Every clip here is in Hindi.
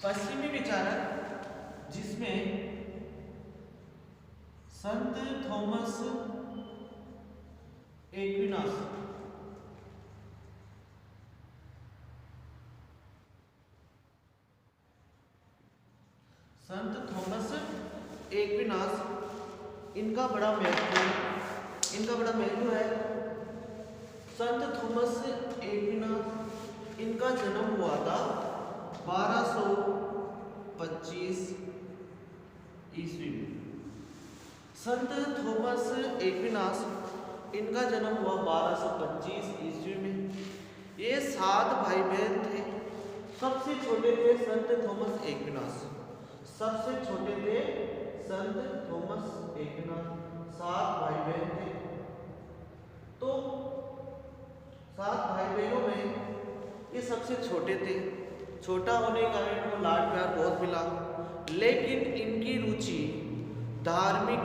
पश्चिमी विचारक जिसमें संत थॉमस एक्विनास, संत थॉमस एक्विनास इनका बड़ा महत्व है। संत थॉमस एक्विनास इनका जन्म हुआ था 1225 ईस्वी में। संत थॉमस एक्विनास इनका जन्म हुआ 1225 ईस्वी में। ये 7 भाई बहन थे। सबसे छोटे थे संत थॉमस एक्विनास, सबसे छोटे थे संत थॉमस एक्विनास। 7 भाई बहन थे। तो 7 भाई बहनों में ये सबसे छोटे थे। छोटा होने के कारण इनको लाड प्यार बहुत मिला, लेकिन इनकी रुचि धार्मिक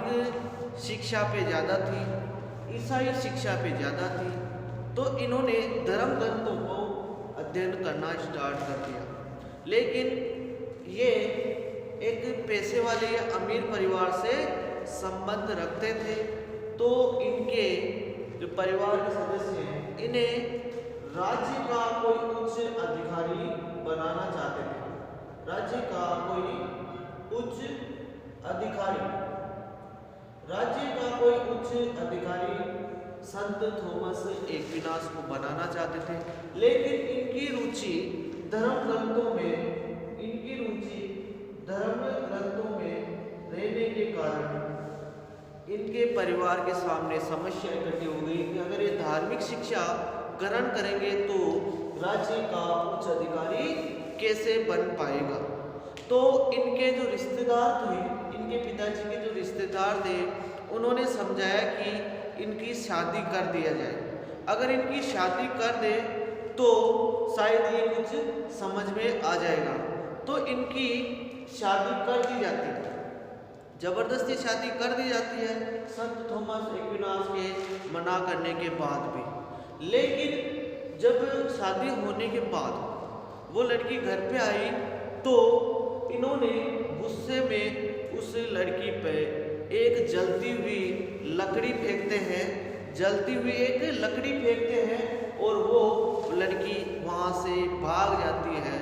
शिक्षा पे ज़्यादा थी, ईसाई शिक्षा पे ज़्यादा थी। तो इन्होंने धर्म ग्रंथों को अध्ययन करना स्टार्ट कर दिया। लेकिन ये एक पैसे वाले या अमीर परिवार से संबंध रखते थे। तो इनके जो परिवार के सदस्य हैं, इन्हें राज्य का कोई उच्च अधिकारी बनाना चाहते थे। राज्य का कोई उच्च अधिकारी संत थॉमस एक्विनास को बनाना चाहते थे। लेकिन इनकी रुचि धर्म ग्रंथों में रहने के कारण इनके परिवार के सामने समस्या इकट्ठी हो गई कि अगर ये धार्मिक शिक्षा ग्रहण करेंगे तो राज्य का उच्च अधिकारी कैसे बन पाएगा। तो इनके जो रिश्तेदार थे, इनके पिताजी के जो रिश्तेदार थे, उन्होंने समझाया कि इनकी शादी कर दिया जाए। अगर इनकी शादी कर दे तो शायद ये कुछ समझ में आ जाएगा। तो इनकी शादी कर दी जाती है, जबरदस्ती शादी कर दी जाती है संत थॉमस एक्विनास के मना करने के बाद भी। लेकिन जब शादी होने के बाद वो लड़की घर पे आई तो इन्होंने गुस्से में उस लड़की पे एक जलती हुई लकड़ी फेंकते हैं और वो लड़की वहाँ से भाग जाती है।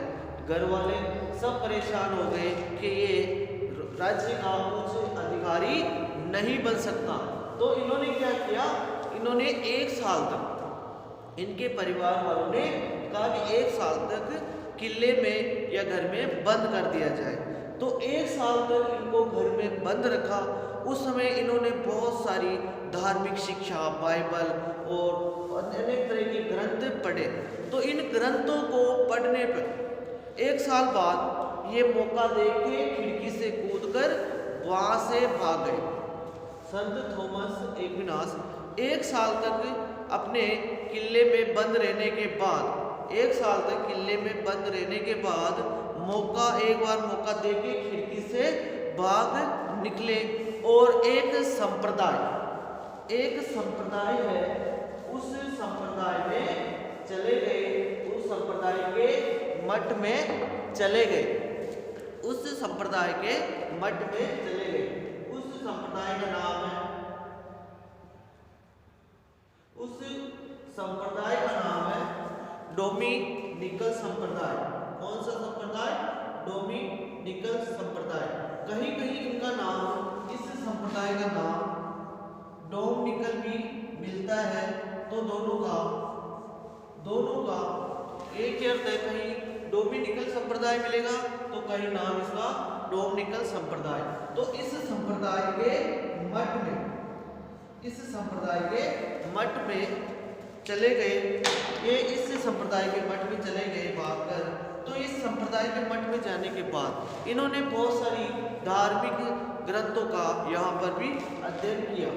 घर वाले सब परेशान हो गए कि ये राज्य का उच्च अधिकारी नहीं बन सकता। तो इन्होंने क्या किया, इन्होंने 1 साल तक, इनके परिवार वालों ने कहा कि 1 साल तक किले में या घर में बंद कर दिया जाए। तो 1 साल तक इनको घर में बंद रखा। उस समय इन्होंने बहुत सारी धार्मिक शिक्षा, बाइबल और अनेक तरह के ग्रंथ पढ़े। तो इन ग्रंथों को पढ़ने पर 1 साल बाद ये मौका देख के खिड़की से कूदकर वहाँ से भाग गए। संत थॉमस एक्विनास 1 साल तक अपने किले में बंद रहने के बाद, 1 साल तक किले में बंद रहने के बाद एक बार मौका देके खिड़की से भाग निकले और एक संप्रदाय है, उस संप्रदाय में चले गए, उस संप्रदाय के मठ में चले गए। उस संप्रदाय का नाम है, डोमिनिकल संप्रदाय। कौन सा संप्रदाय? डोमिनिकल संप्रदाय। कहीं कहीं इनका नाम, इस संप्रदाय का नाम डोमिनिकल भी मिलता है। तो दोनों का एक ही अर्थ है। कहीं डोमिनिकल संप्रदाय मिलेगा तो कहीं नाम इसका डोमिनिकल संप्रदाय। तो इस संप्रदाय के मठ में चले गए। ये इस संप्रदाय के मठ में चले गए भागकर। तो इस संप्रदाय के मठ में जाने के बाद इन्होंने बहुत सारी धार्मिक ग्रंथों का यहाँ पर भी अध्ययन किया।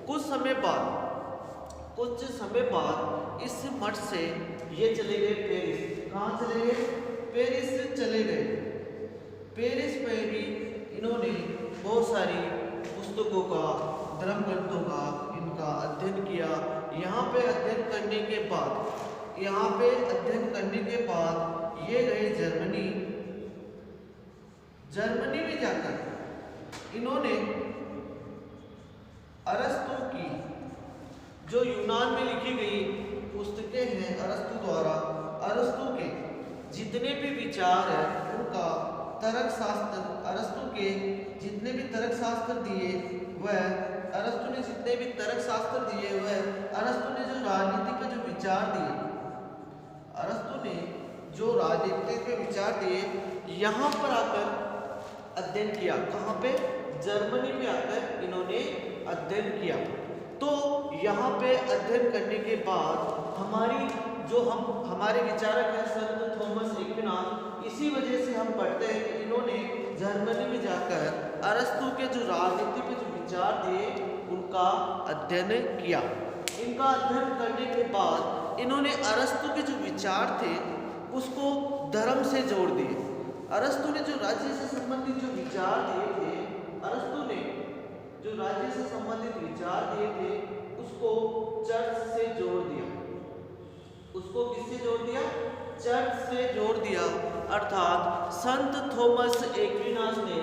कुछ समय बाद इस मठ से ये चले गए पेरिस। कहाँ चले गए? पेरिस चले गए। पेरिस में भी इन्होंने बहुत सारी पुस्तकों का, धर्म ग्रंथों का इनका अध्ययन किया। यहाँ पे अध्ययन करने के बाद ये गए जर्मनी। जर्मनी में जाकर इन्होंने अरस्तु की जो यूनान में लिखी गई पुस्तकें हैं अरस्तु द्वारा, अरस्तु के जितने भी विचार हैं उनका तर्क शास्त्र, अरस्तु के जितने भी तर्क शास्त्र दिए वह अरस्तु ने जितने भी तर्क शास्त्र दिए वह अरस्तु ने जो राजनीति पे जो विचार दिए, अरस्तु ने जो राजनीति पे विचार दिए यहाँ पर आकर अध्ययन किया। कहाँ पे? जर्मनी में आकर इन्होंने अध्ययन किया। तो यहाँ पे अध्ययन करने के बाद हमारे विचारक हैं संत थॉमस एक्विनास, इसी वजह से हम पढ़ते हैं कि इन्होंने जर्मनी में जाकर अरस्तु के जो राजनीति पे जो विचार दिए उनका अध्ययन किया। इनका अध्ययन करने के बाद इन्होंने अरस्तु के जो विचार थे उसको धर्म से जोड़ दिए। अरस्तु ने जो राज्य से संबंधित जो विचार दिए थे, अरस्तु ने जो राज्य से संबंधित विचार दिए थे उसको चर्च से जोड़ दिया। उसको किससे जोड़ दिया? चर्च से जोड़ दिया। अर्थात संत थॉमस एक्विनास ने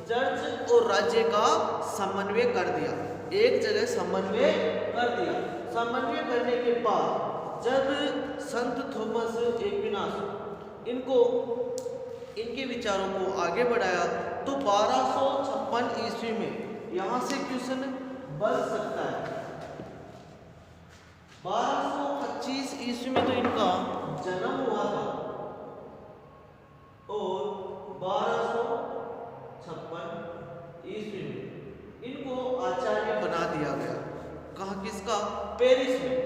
चर्च और राज्य का समन्वय कर दिया, एक जगह समन्वय कर दिया। समन्वय करने के बाद जब संत थॉमस एक्विनास इनके विचारों को आगे बढ़ाया तो 1256 ईस्वी में यहाँ से क्वेश्चन बन सकता है। 1225 ईस्वी में तो इनका जन्म हुआ था और 1256 ईस्वी में इनको आचार्य बना दिया गया। कहाँ? किसका? पेरिस में।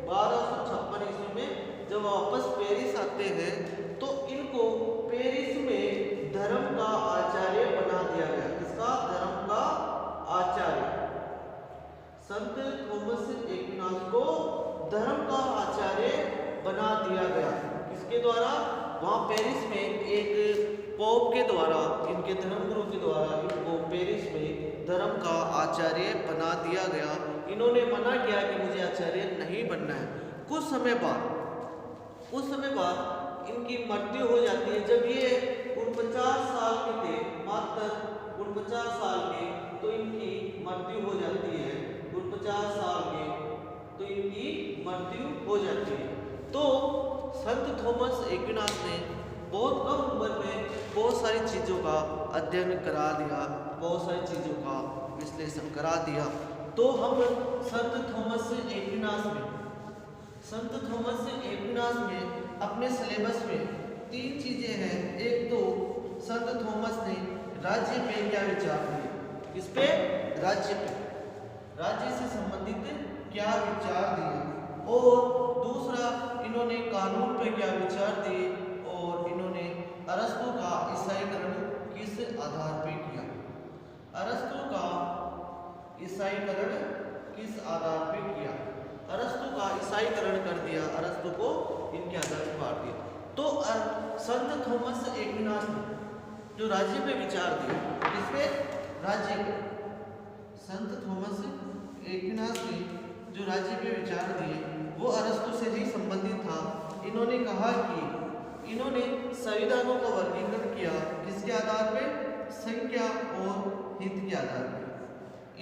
1256 ईस्वी में जब वापस पेरिस आते हैं तो इनको पेरिस में धर्म का आचार्य बना दिया गया। किसका? धर्म का आचार्य। संत थॉमस एक्विनास को धर्म का आचार्य बना दिया गया। किसके द्वारा? वहाँ पेरिस में एक पोप के द्वारा, इनके धर्मगुरु के द्वारा इनको पेरिस में धर्म का आचार्य बना दिया गया। इन्होंने मना किया कि मुझे आचार्य नहीं बनना है। कुछ समय बाद इनकी मृत्यु हो जाती है। जब ये 49 साल के थे, मात्र 49 साल के, तो इनकी मृत्यु हो जाती है। 49 साल के तो इनकी मृत्यु हो जाती है। तो संत थॉमस एक्विनास ने बहुत कम उम्र में बहुत सारी चीज़ों का अध्ययन करा दिया, बहुत सारी चीज़ों का विश्लेषण करा दिया। तो हम संत थॉमस एक्विनास में अपने सिलेबस में 3 चीज़ें हैं। एक तो संत थॉमस ने राज्य पे क्या विचार दिए? इस पे राज्य से संबंधित क्या विचार दिए, और दूसरा इन्होंने कानून पे क्या विचार दिए, और इन्होंने अरस्तु का ईसाईकरण किस आधार पे किया? अरस्तु का ईसाईकरण किस आधार पे किया? अरस्तु का ईसाईकरण कर दिया, अरस्तु को इनके आधार पर मार दिया। तो संत थॉमस एक्विनास ने जो राज्य पे विचार दिए, किस पे? राज्य पे। संत थॉमस एक्विनास ने जो राज्य पे विचार दिए वो अरस्तु से ही संबंधित था। इन्होंने कहा कि इन्होंने संविधानों का वर्गीकरण किया, किसके आधार पे? संख्या और हित के आधार पे।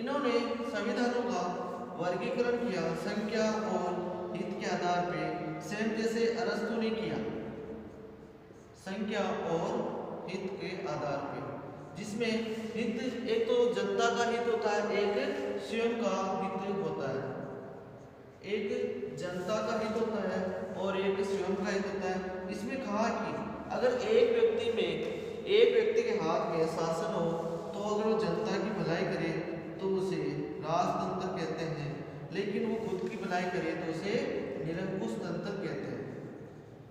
इन्होंने संविधानों का वर्गीकरण किया संख्या और हित के आधार पे, सेम जैसे अरस्तु ने किया, संख्या और हित के आधार पे, जिसमें हित एक तो जनता का हित होता है, एक स्वयं का हित होता है। एक जनता का हित होता है और एक स्वयं का हित होता है। इसमें कहा कि अगर एक व्यक्ति के हाथ में शासन हो तो अगर वो जनता की भलाई करे तो उसे राजतंत्र कहते हैं, लेकिन वो खुद की भलाई करे तो उसे निरंकुश तंत्र कहते हैं।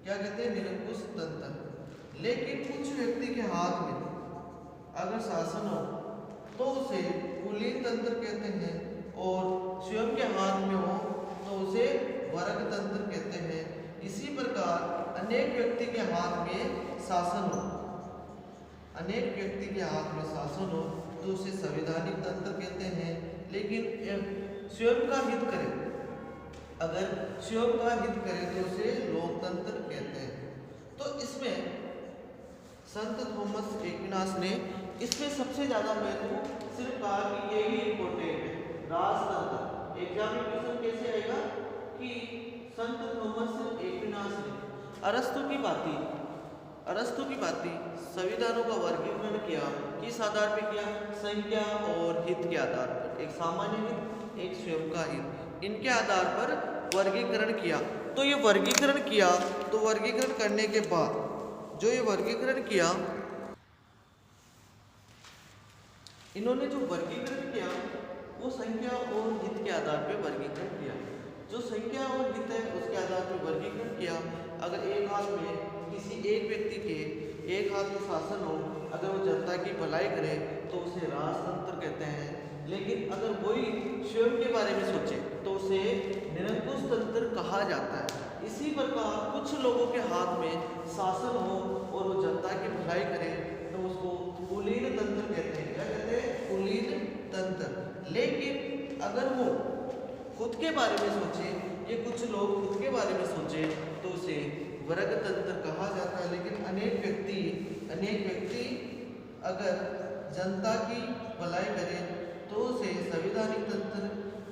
क्या कहते हैं? निरंकुश तंत्र। लेकिन कुछ व्यक्ति के हाथ में अगर शासन हो तो उसे कुलीन तंत्र कहते हैं, और स्वयं के हाथ में हो तो उसे वर्ग तंत्र कहते हैं। इसी प्रकार अनेक व्यक्ति के हाथ में शासन हो, अनेक व्यक्ति के हाथ में शासन हो तो उसे संवैधानिक तंत्र कहते हैं। लेकिन स्वयं का हित करे, अगर स्वयं का हित करे तो उसे लोकतंत्र कहते हैं। तो इसमें संत थॉमस एक्विनास ने इसमें सबसे ज़्यादा महत्व सिर्फ कहा कि यही इम्पोर्टेंट है, राजतंत्र। एग्जामिनेशन कैसे आएगा कि संत थॉमस एक्विनास ने अरस्तु की बातें संविधानों का वर्गीकरण किया। किस आधार पर किया? संख्या और हित के आधार पर। एक सामान्य हित, एक स्वयं का हित, इनके आधार पर वर्गीकरण किया। तो ये वर्गीकरण किया, तो वर्गीकरण करने के बाद जो ये वर्गीकरण किया, इन्होंने जो वर्गीकरण किया वो संख्या और हित के आधार पर वर्गीकरण किया। जो संख्या और हित है उसके आधार पर वर्गीकरण किया। अगर एक हाथ में किसी एक व्यक्ति के एक हाथ में शासन हो, अगर वो जनता की भलाई करे तो उसे राजतंत्र कहते हैं। लेकिन अगर वही स्वयं के बारे में सोचे तो उसे निरंकुश तंत्र कहा जाता है। इसी प्रकार कुछ लोगों के हाथ में शासन हो और वो जनता की भलाई करे तो उसको कुलीन तंत्र कहते हैं। क्या कहते हैं? कुलीन तंत्र। लेकिन अगर वो खुद के बारे में सोचे, ये कुछ लोग खुद के बारे में सोचे तो उसे वर्ग तंत्र कहा जाता है। लेकिन अनेक व्यक्ति अगर जनता की भलाई करे तो उसे संवैधानिक तंत्र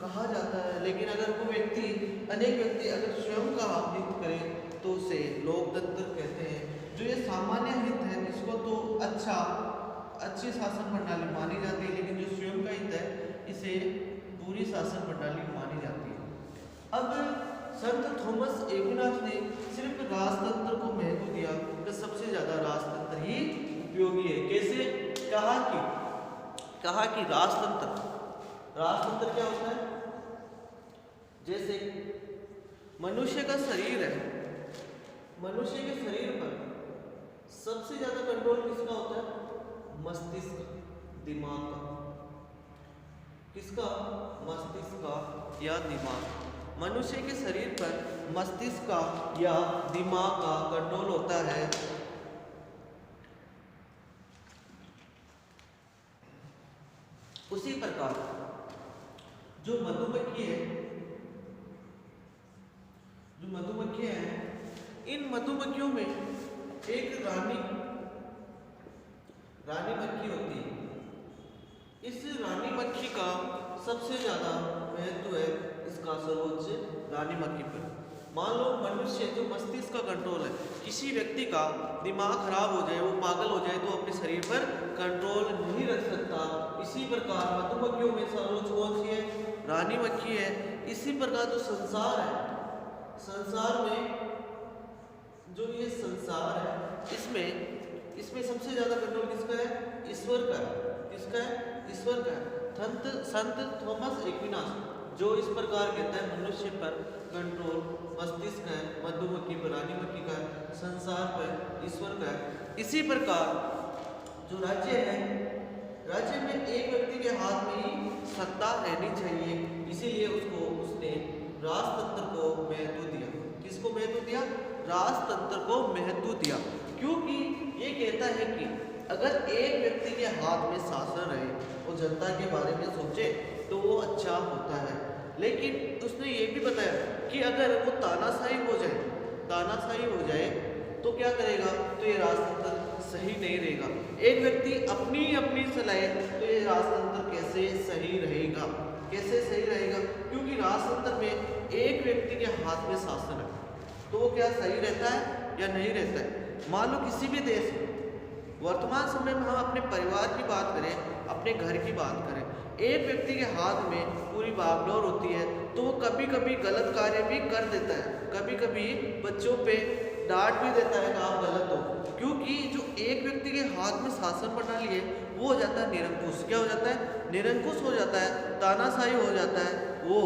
कहा जाता है। लेकिन अगर वो अनेक व्यक्ति अगर स्वयं का हित करे तो उसे लोकतंत्र कहते हैं। जो ये सामान्य हित है इसको तो अच्छी शासन प्रणाली मानी जाती है, लेकिन जो स्वयं का हित है इसे बुरी शासन प्रणाली मानी जाती है। अब संत थॉमस एक्विनास ने सिर्फ राजतंत्र को महत्व दिया कि सबसे ज्यादा राजतंत्र ही उपयोगी है। कैसे? कहा कि राजतंत्र क्या होता है? जैसे मनुष्य का शरीर है, मनुष्य के शरीर पर सबसे ज्यादा कंट्रोल किसका होता है? मस्तिष्क, दिमाग का। किसका? मस्तिष्क का या दिमाग। मनुष्य के शरीर पर मस्तिष्क का या दिमाग का कंट्रोल होता है। उसी प्रकार जो मधुमक्खी है, इन मधुमक्खियों में एक रानी मक्खी होती है। इस रानी मक्खी का सबसे ज्यादा महत्व है इसका सर्वोच्च रानी मक्खी पर। मान लो मनुष्य जो मस्तिष्क का कंट्रोल है, किसी व्यक्ति का दिमाग खराब हो जाए, वो पागल हो जाए तो अपने शरीर पर कंट्रोल नहीं रख सकता। इसी प्रकार मधुमक्खियों में सर्वोच्च कौन सी है? रानी मक्खी है। इसी प्रकार जो संसार है, संसार में जो ये संसार है इसमें सबसे ज्यादा कंट्रोल किसका है? ईश्वर का है। किसका है? ईश्वर का है। संत थॉमस एक्विनास जो इस प्रकार कहता है मनुष्य पर कंट्रोल मस्तिष्क है, मधुमक्खी पर रानी मक्खी का, संसार पर ईश्वर का है। इसी प्रकार जो राज्य है, राज्य में एक व्यक्ति के हाथ में ही सत्ता रहनी चाहिए, इसीलिए उसने राजतंत्र को महत्व दिया। किसको महत्व दिया? राजतंत्र को महत्व दिया, क्योंकि ये कहता है कि अगर एक व्यक्ति के हाथ में शासन रहे और जनता के बारे में सोचे तो वो अच्छा होता है। लेकिन उसने ये भी बताया कि अगर वो तानाशाही हो जाए तो क्या करेगा? तो ये राजतंत्र सही नहीं रहेगा। एक व्यक्ति अपनी चलाए तो ये राजतंत्र कैसे सही रहेगा? क्योंकि राजतंत्र में एक व्यक्ति के हाथ में शासन है तो वो क्या सही रहता है या नहीं रहता है? मान लो किसी भी देश में वर्तमान समय में हम अपने परिवार की बात करें, अपने घर की बात करें, एक व्यक्ति के हाथ में पूरी बागडोर होती है तो वो कभी कभी गलत कार्य भी कर देता है, कभी कभी बच्चों पे डांट भी देता है काम गलत हो, क्योंकि जो एक व्यक्ति के हाथ में शासन प्रणाली है वो हो जाता है निरंकुश। क्या हो जाता है? निरंकुश हो जाता है, तानाशाही हो जाता है, वो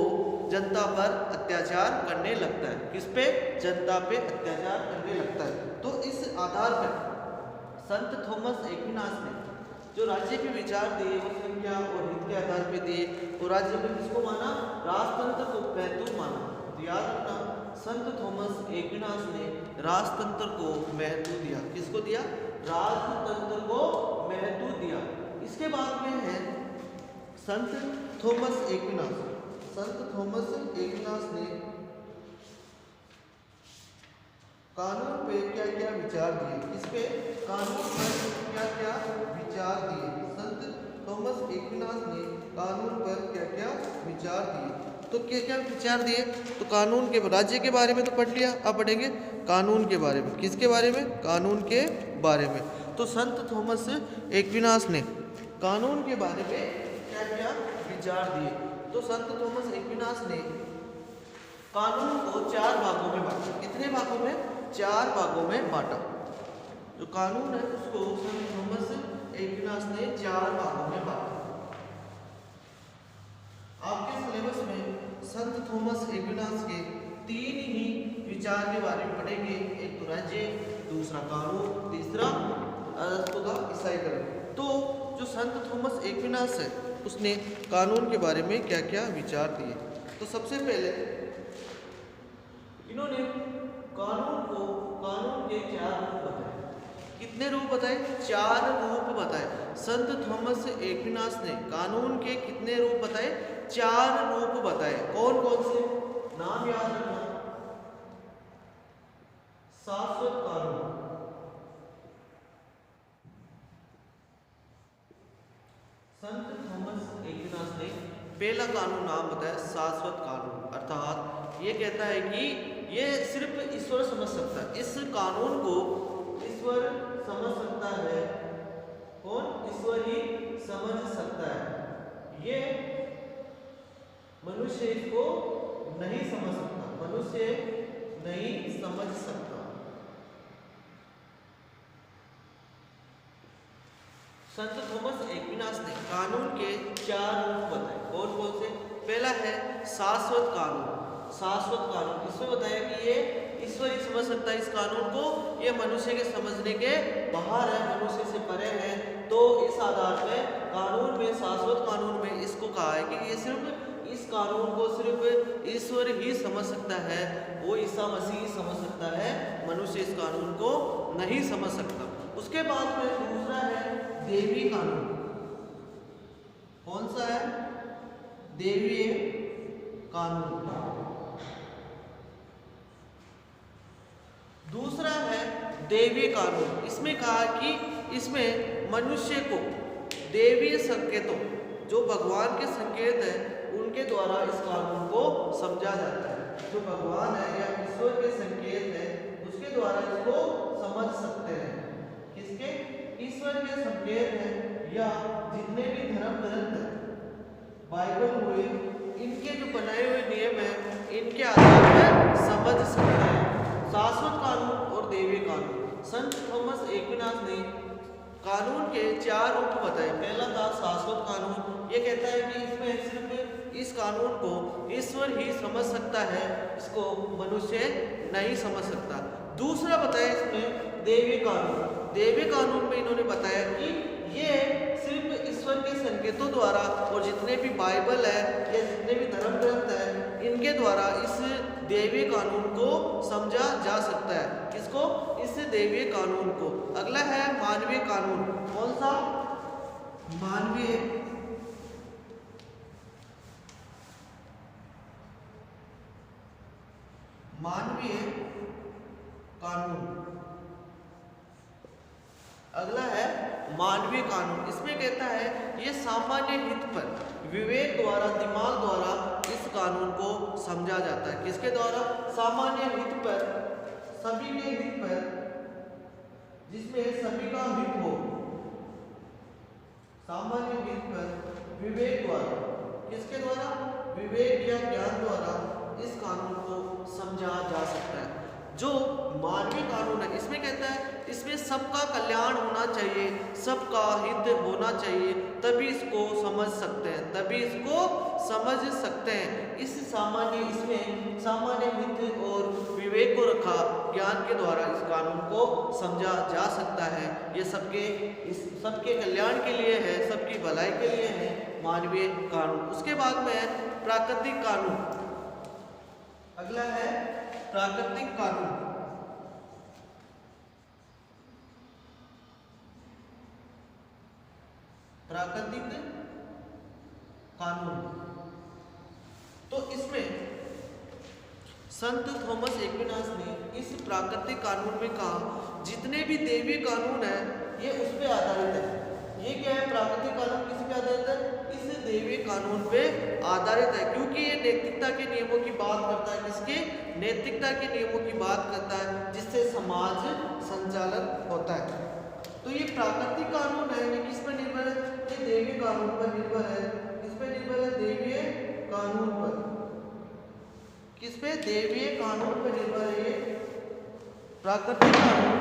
जनता पर अत्याचार करने लगता है। किस पे? जनता पे अत्याचार करने लगता है। तो इस आधार पर संत थॉमस एक्विनास ने जो राज्य के विचार दिए वो संख्या और हित के आधार पे दिए, और राज्य में किसको माना? राजतंत्र को महत्व माना। तो याद रखना, संत थॉमस एक्विनास ने राजतंत्र को महत्व दिया। किसको दिया? राजतंत्र को महत्व दिया। इसके बाद में है संत थॉमस एक्विनास। संत थॉमस एक्विनास ने कानून पे क्या क्या विचार दिए, किस पे, कानून पर क्या क्या विचार दिए। संत थॉमस एक्विनास ने कानून पर क्या क्या विचार दिए। तो क्या क्या विचार दिए, तो कानून के, राज्य के बारे में तो पढ़ लिया, अब पढ़ेंगे कानून के बारे में। किसके बारे में, कानून के बारे में। तो संत थॉमस एक्विनास ने कानून के बारे में क्या क्या विचार दिए। तो संत थॉमस एक्विनास ने कानून को 4 भागों में बांटा। कितने भागों में, 4 भागों में बांटा। जो कानून है उसको संत थॉमस एक्विनास ने 4 भागों में बांटा। आपके सिलेबस में संत थॉमस एक्विनास के 3 ही विचार के बारे में पढ़ेंगे। एक तो राज्य, दूसरा कानून, तीसरा अरस्तु का ईसाईकरण। तो जो संत थॉमस एक्विनास है उसने कानून के बारे में क्या क्या विचार दिए। तो सबसे पहले इन्होंने कानून के 4 रूप बताए। कितने रूप बताए, 4 रूप बताए। संत थॉमस एक्विनास ने कानून के कितने रूप बताए, 4 रूप बताए। कौन कौन से, नाम याद रखना, शाश्वत कानून, संत थॉमस एक्विनास ने पहला कानून नाम बताया शाश्वत कानून। अर्थात ये कहता है कि ये सिर्फ ईश्वर समझ सकता है, इस कानून को ईश्वर समझ सकता है। कौन, ईश्वर ही समझ सकता है। ये मनुष्य इसको नहीं समझ सकता, मनुष्य नहीं समझ सकता। संत थॉमस एक्विनास ने कानून के 4 रूप बताए। कौन कौन से, पहला है शाश्वत कानून। शाश्वत कानून, इसमें बताया कि ये ईश्वर ही समझ सकता है इस कानून को, ये मनुष्य के समझने के बाहर है, मनुष्य से परे है। तो इस आधार पर कानून में, शाश्वत कानून में इसको कहा है कि ये सिर्फ, इस कानून को सिर्फ ईश्वर ही समझ सकता है, वो ईसा मसीह ही समझ सकता है, मनुष्य इस कानून को नहीं समझ सकता। उसके बाद में दूसरा है देवी कानून। कौन सा है, देवीय कानून। दूसरा है देवीय कानून। इसमें कहा कि इसमें मनुष्य को देवीय संकेतों, जो भगवान के संकेत है, उनके द्वारा इस कानून को समझा जाता है। जो भगवान है या ईश्वर के संकेत है, उसके द्वारा इसको समझ सकते हैं। किसके, ईश्वर के संकेत हैं या जितने भी धर्म ग्रंथ हैं, बाइबल हुए, इनके जो बनाए हुए नियम हैं, इनके आधार पर समझ सकते हैं। शाश्वत कानून और देवीय कानून। संत थॉमस एक्विनास ने कानून के 4 रूप बताए। पहला था शाश्वत कानून। ये कहता है कि इसमें सिर्फ इस कानून को ईश्वर ही समझ सकता है, इसको मनुष्य नहीं समझ सकता। दूसरा बताया इसमें देवीय कानून। देवीय कानून में इन्होंने बताया कि ये सिर्फ ईश्वर के संकेतों द्वारा और जितने भी बाइबल है या जितने भी धर्म ग्रंथ है, इनके द्वारा इस देवीय कानून को समझा जा सकता है। किसको, इस देवीय कानून को। अगला है मानवीय कानून। कौन सा, मानवीय कानून। अगला है मानवीय कानून। इसमें कहता है ये सामान्य हित पर विवेक द्वारा, दिमाग द्वारा इस कानून को समझा जाता है। किसके द्वारा, सामान्य हित पर, सभी के हित पर, जिसमें सभी का हित हो, सामान्य हित पर विवेक द्वारा। किसके द्वारा, विवेक या ज्ञान द्वारा इस कानून को समझा जा सकता है। जो मानवीय कानून है, इसमें कहता है इसमें सबका कल्याण होना चाहिए, सबका हित होना चाहिए, तभी इसको समझ सकते हैं, तभी इसको समझ सकते हैं। इसमें सामान्य हित और विवेक को रखा, ज्ञान के द्वारा इस कानून को समझा जा सकता है। ये सबके कल्याण के लिए है, सबकी भलाई के लिए है मानवीय कानून। उसके बाद में है प्राकृतिक कानून। अगला है प्राकृतिक कानून। प्राकृतिक कानून, तो इसमें संत थॉमस एक्विनास ने इस प्राकृतिक कानून में कहा जितने भी दैवीय कानून है ये उस पे आधारित है। ये क्या है, प्राकृतिक कानून किस पे आधारित है, इस दैवीय कानून पे आधारित है, क्योंकि ये नैतिकता के नियमों की बात करता है। किसके, नैतिकता के नियमों की बात करता है, जिससे समाज संचालन होता है। तो ये प्राकृतिक कानून है, ये किस पर निर्भर है, ये दैवीय कानून पर निर्भर है। किस पे निर्भर है, दैवीय कानून पर। किस पे, दैवीय कानून पर निर्भर है ये प्राकृतिक कानून,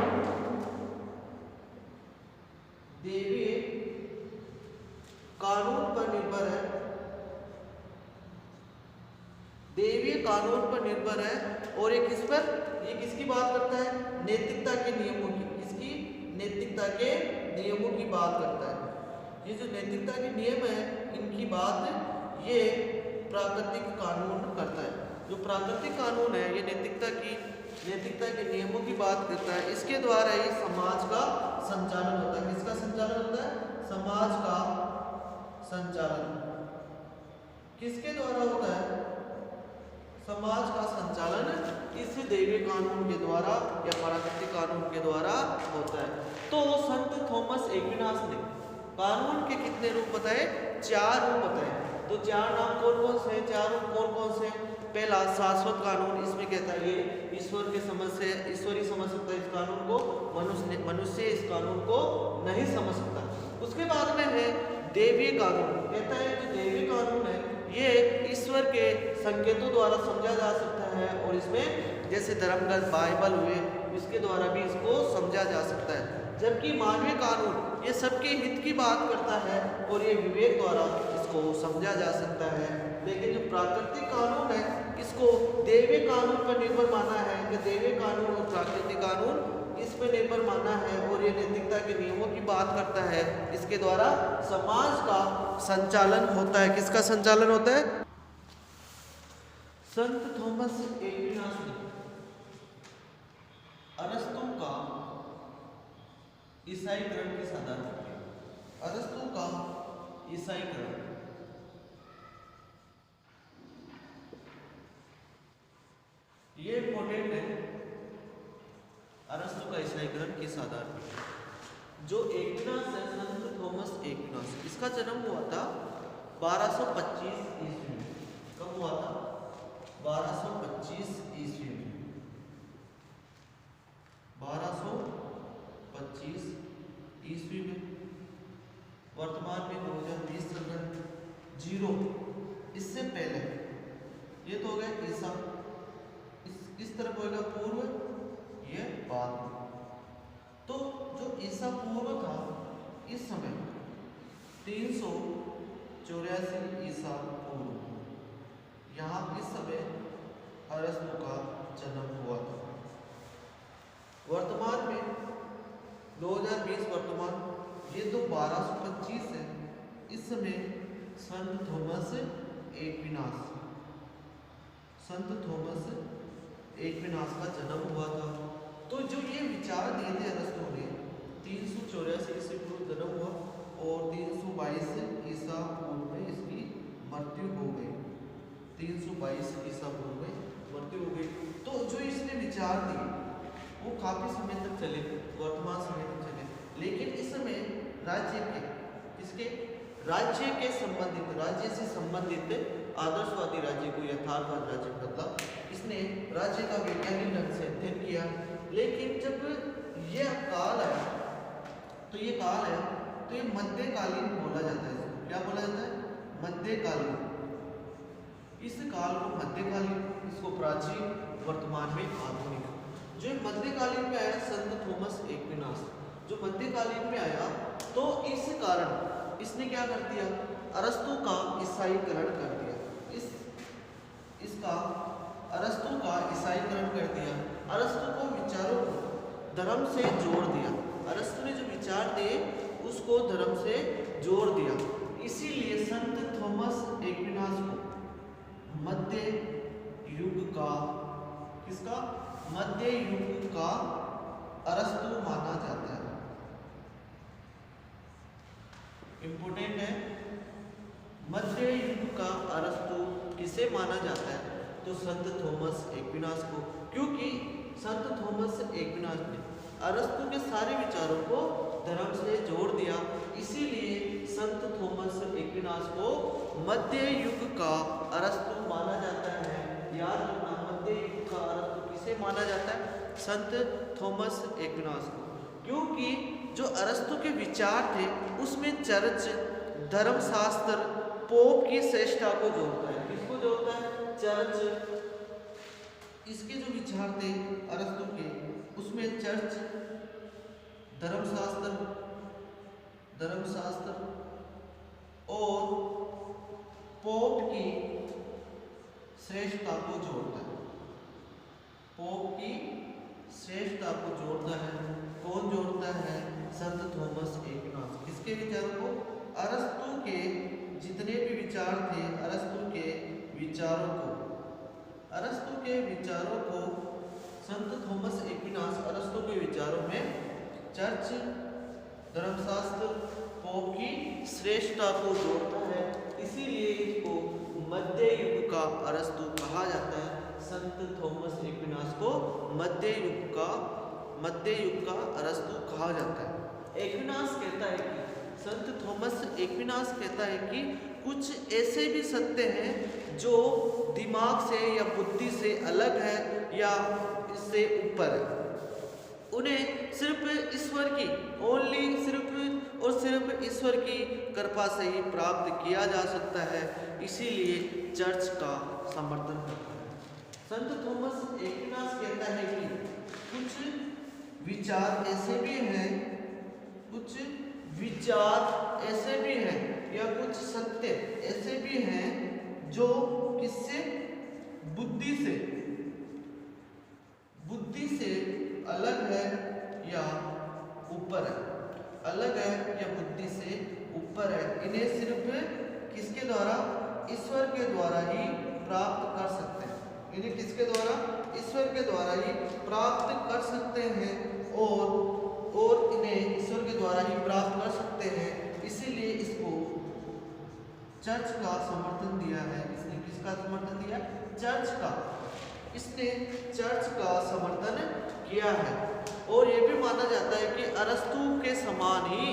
दैवीय कानून पर निर्भर है, दैवीय कानून पर निर्भर है। और ये किस पर, ये किसकी बात करता है, नैतिकता के नियमों की, किसकी, नैतिकता के नियमों की बात करता है। ये जो नैतिकता के नियम है इनकी बात ये प्राकृतिक कानून करता है। जो प्राकृतिक कानून है ये नैतिकता के नियमों की बात करता है। इसके द्वारा ही समाज का संचालन होता है। किसका संचालन होता है, समाज का संचालन किसके द्वारा होता है, समाज का संचालन इस दैवीय कानून के द्वारा या प्राकृतिक कानून के द्वारा होता है। तो संत थॉमस एक्विनास ने कानून के कितने रूप बताए, 4 रूप बताए। तो 4 नाम कौन कौन से हैं, 4 रूप कौन कौन से हैं। पहला शाश्वत कानून, इसमें कहता है ये ईश्वर के समझ से, ईश्वर ही समझ सकता है इस कानून को, मनुष्य इस कानून को नहीं समझ सकता। उसके बाद में है दैवीय कानून, कहता है जो दैवीय कानून है ये ईश्वर के संकेतों द्वारा समझा जा सकता है, और इसमें जैसे धर्म ग्रंथ बाइबल हुए इसके द्वारा भी इसको समझा जा सकता है। जबकि मानवीय कानून ये सबके हित की बात करता है और ये विवेक द्वारा इसको समझा जा सकता है। लेकिन जो प्राकृतिक कानून है इसको दैवीय कानून पर निर्भर माना है, कि दैवीय कानून और प्राकृतिक कानून इस पर निर्भर माना है, और ये नैतिकता के नियमों की बात करता है। इसके द्वारा समाज का संचालन होता है। किसका संचालन होता है, संत थॉमस एक्विनास ने अरस्तु का ईसाईकरण की साधना की। अरस्तु का ईसाईकरण, ये इंपॉर्टेंट है। अरस्तु का ईसाईकरण की साधना, जो एक्विनास है, संत थॉमस एक्विनास, इसका जन्म हुआ था 1225 ईस्वी में। कब हुआ था, 1225 ईस्वी में, 1225 ईस्वी में। वर्तमान में 2020 चल रहा है, 0 इससे पहले ये तो हो गया ईसा, इस तरफ होगा पूर्व, ये बाद में। तो जो ईसा पूर्व था इस समय 384 ईसा पूर्व, यहाँ इस समय अरस्तु का जन्म हुआ था। वर्तमान में 2020 वर्तमान, ये तो 1225 है। इस समय संत थॉमस एक्विनास, संत थॉमस एक्विनास का जन्म हुआ था। तो जो ये विचार दिए थे अरस्तु ने, 384 ईसा पूर्व जन्म हुआ और 322 ईसा पूर्व में इसकी मृत्यु हो गई। 322 ईसा पूर्व में मृत्यु हो गई। तो जो इसने विचार दिए वो काफी समय तक चले, वर्तमान समय तक चले। लेकिन इस समय राज्य के, किसके, राज्य के संबंधित, राज्य से संबंधित आदर्शवादी राज्य को यथार्थवादी राज्य मतलब इसने राज्य का वैज्ञानिक ढंग से अध्ययन किया। लेकिन जब ये काल है, तो ये काल है तो ये मध्यकालीन बोला जाता है। क्या बोला जाता है, मध्यकालीन। इस काल को मध्यकालीन, इसको प्राचीन, वर्तमान में आधुनिक। जो मध्यकालीन में आया संत थॉमस एक्विनास, जो मध्यकालीन में आया, तो इस कारण इसने क्या कर दिया, अरस्तु का ईसाईकरण कर दिया। इसका अरस्तु का ईसाईकरण कर दिया। अरस्तु को विचारों को धर्म से जोड़ दिया। अरस्तु ने जो विचार दिए उसको धर्म से जोड़ दिया। इसीलिए संत थॉमस एक्विनास को मध्य युग का, किसका, मध्य युग का अरस्तु माना जाता है। इंपोर्टेंट है, मध्य युग का अरस्तु किसे माना जाता है, तो संत थॉमस एक्विनास को। क्योंकि संत थॉमस एक्विनास ने अरस्तु के सारे विचारों को धर्म से जोड़ दिया। इसीलिए संत थॉमस एक्विनास को मध्य युग का अरस्तु माना जाता है। याद रखना, मध्य युग का अरस्तु किसे माना जाता है? संत थॉमस एक्विनास को। क्योंकि जो अरस्तु के विचार थे उसमें चर्च, धर्मशास्त्र, पोप की श्रेष्ठता को जोड़ता है। किसको जोड़ता है? चर्च। इसके जो विचार थे अरस्तु के, उसमें चर्च, धर्मशास्त्र और पोप की श्रेष्ठता को जोड़ता है। पोप की श्रेष्ठता को जोड़ता है। कौन जोड़ता है? संत थॉमस एक्विनास। किसके विचारों को? अरस्तु के जितने भी विचार थे, अरस्तु के विचारों को संत थॉमस एक्विनास अरस्तु के विचारों में चर्च, धर्मशास्त्र, पोप की श्रेष्ठता को जोड़ता है। इसीलिए इसको मध्य युग का अरस्तु कहा जाता है। संत थॉमस एक्विनास को मध्य युग का अरस्तु कहा जाता है। एक्विनास कहता है कि संत थॉमस एक्विनास कहता है कि कुछ ऐसे भी सत्य हैं जो दिमाग से या बुद्धि से अलग है या इससे ऊपर है। उन्हें सिर्फ ईश्वर की सिर्फ ईश्वर की कृपा से ही प्राप्त किया जा सकता है। इसीलिए चर्च का समर्थन करता है। संत थॉमस एक्विनास कहता है कि कुछ विचार ऐसे भी हैं या कुछ सत्य ऐसे भी हैं जो किससे? बुद्धि से अलग है या ऊपर है। बुद्धि से ऊपर है। इन्हें सिर्फ किसके द्वारा? ईश्वर के द्वारा ही प्राप्त कर सकते हैं। इन्हें किसके द्वारा? ईश्वर के द्वारा ही प्राप्त कर सकते हैं और इन्हें ईश्वर के द्वारा ही प्राप्त कर सकते हैं। इसीलिए इसको चर्च का समर्थन दिया है। इसने किसका समर्थन दिया? चर्च का। इसने चर्च का समर्थन किया है। और ये भी माना जाता है कि अरस्तु के समान ही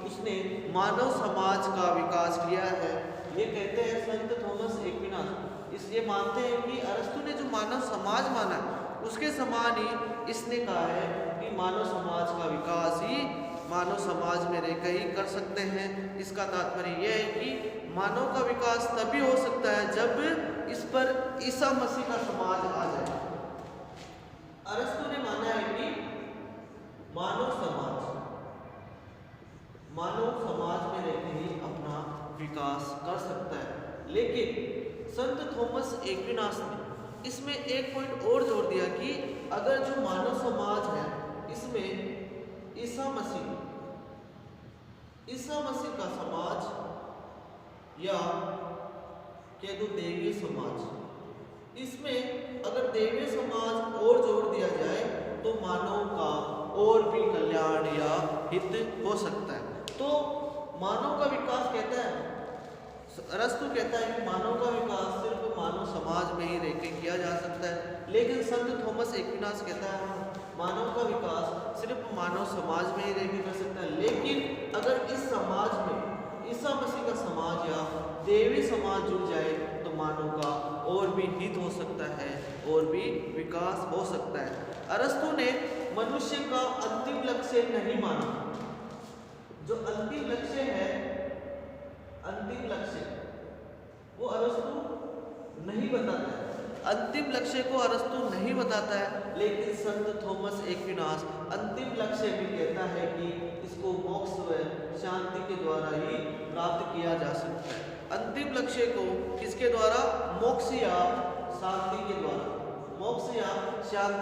उसने मानव समाज का विकास किया है। ये कहते हैं संत थॉमस एक्विनास। इसलिए मानते हैं कि अरस्तु ने जो मानव समाज माना उसके समान ही इसने कहा है कि मानव समाज का विकास ही मानव समाज में रहकर ही कर सकते हैं। इसका तात्पर्य यह है कि मानव का विकास तभी हो सकता है जब इस पर ईसा मसीह का समाज आ जाए। अरस्तु ने माना है कि मानव समाज में रहकर ही अपना विकास कर सकता है। लेकिन संत थॉमस एक्विनास ने इसमें एक पॉइंट और जोड़ दिया कि अगर जो मानव समाज है इसमें ईसा मसीह का समाज या कह दो देवीय समाज, इसमें अगर देवीय समाज और जोड़ दिया जाए तो मानव का और भी कल्याण या हित हो सकता है। तो मानव का विकास कहता है, अरस्तु कहता है कि मानव का विकास सिर्फ मानव समाज में ही रहकर किया जा सकता है। लेकिन संत थॉमस एक्विनास कहता है मानव का विकास सिर्फ मानव समाज में ही रहकर कर सकता है। लेकिन अगर इस समाज में ईसा मसीह का समाज या देवी समाज जुड़ जाए तो मानव का और भी हित हो सकता है और भी विकास हो सकता है। अरस्तु ने मनुष्य का अंतिम लक्ष्य नहीं माना। जो अंतिम लक्ष्य है, वो अरस्तु नहीं बताता है। अंतिम लक्ष्य को अरस्तु नहीं बताता है, लेकिन संत थॉमस एक्विनास अंतिम लक्ष्य भी कहता है कि इसको मोक्ष व शांति के द्वारा ही प्राप्त किया जा सकता है। अंतिम लक्ष्य को किसके द्वारा? मोक्ष या शांति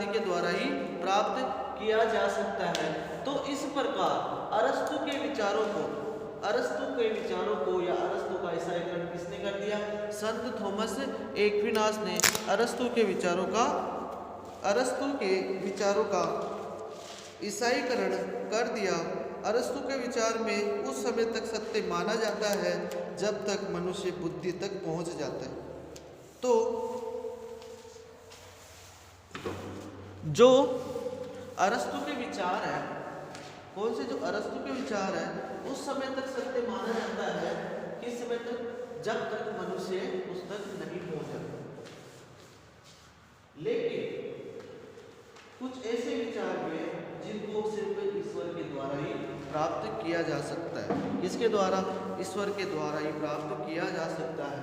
के द्वारा ही प्राप्त किया जा सकता है। तो इस प्रकार अरस्तु के विचारों को या अरस्तु का ईसाईकरण किसने कर दिया? संत थॉमस एक्विनास ने अरस्तु के विचारों का ईसाईकरण कर दिया। अरस्तु के विचार में उस समय तक सत्य माना जाता है जब तक मनुष्य बुद्धि तक पहुंच जाता है। तो जो अरस्तु के विचार है, कौन से जो अरस्तु के विचार है, उस समय तक सत्य माना जाता है, किस समय तक, जब तक मनुष्य उस तक नहीं पहुंचा। लेकिन कुछ ऐसे विचार हुए जिनको सिर्फ ईश्वर के द्वारा ही प्राप्त किया जा सकता है। किसके द्वारा? ईश्वर के द्वारा ही प्राप्त किया जा सकता है।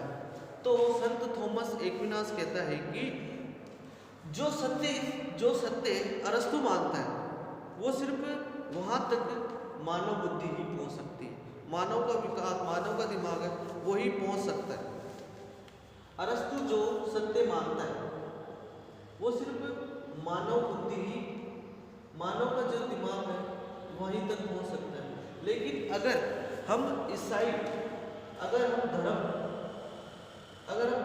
तो संत थॉमस एक्विनास कहता है कि जो सत्य अरस्तु मानता है, वो सिर्फ वहाँ तक मानव बुद्धि ही पहुँच सकती है। मानव का विकास, मानव का दिमाग है, वो ही पहुँच सकता है। अरस्तु जो सत्य मानता है वो सिर्फ मानव बुद्धि ही, मानव का जो दिमाग है वहीं तक पहुँच सकता है। लेकिन अगर हम ईसाई, अगर हम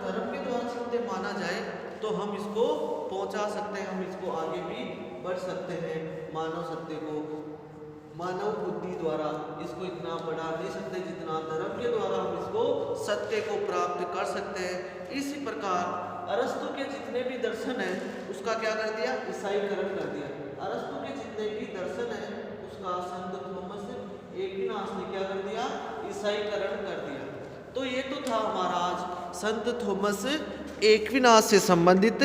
धर्म के द्वारा सत्य माना जाए तो हम इसको पहुंचा सकते हैं, हम इसको आगे भी बढ़ सकते हैं। मानव सत्य को मानव बुद्धि द्वारा इसको इतना बढ़ा नहीं सकते जितना धर्म के द्वारा हम इसको सत्य को प्राप्त कर सकते हैं। इसी प्रकार अरस्तु के जितने भी दर्शन हैं उसका क्या कर दिया? ईसाईकरण कर दिया। अरस्तु के जितने भी दर्शन हैं उसका संत थॉमस एक्विनास ने क्या कर दिया? ईसाईकरण कर दिया। तो ये तो था हमारा आज संत थॉमस एक्विनास से संबंधित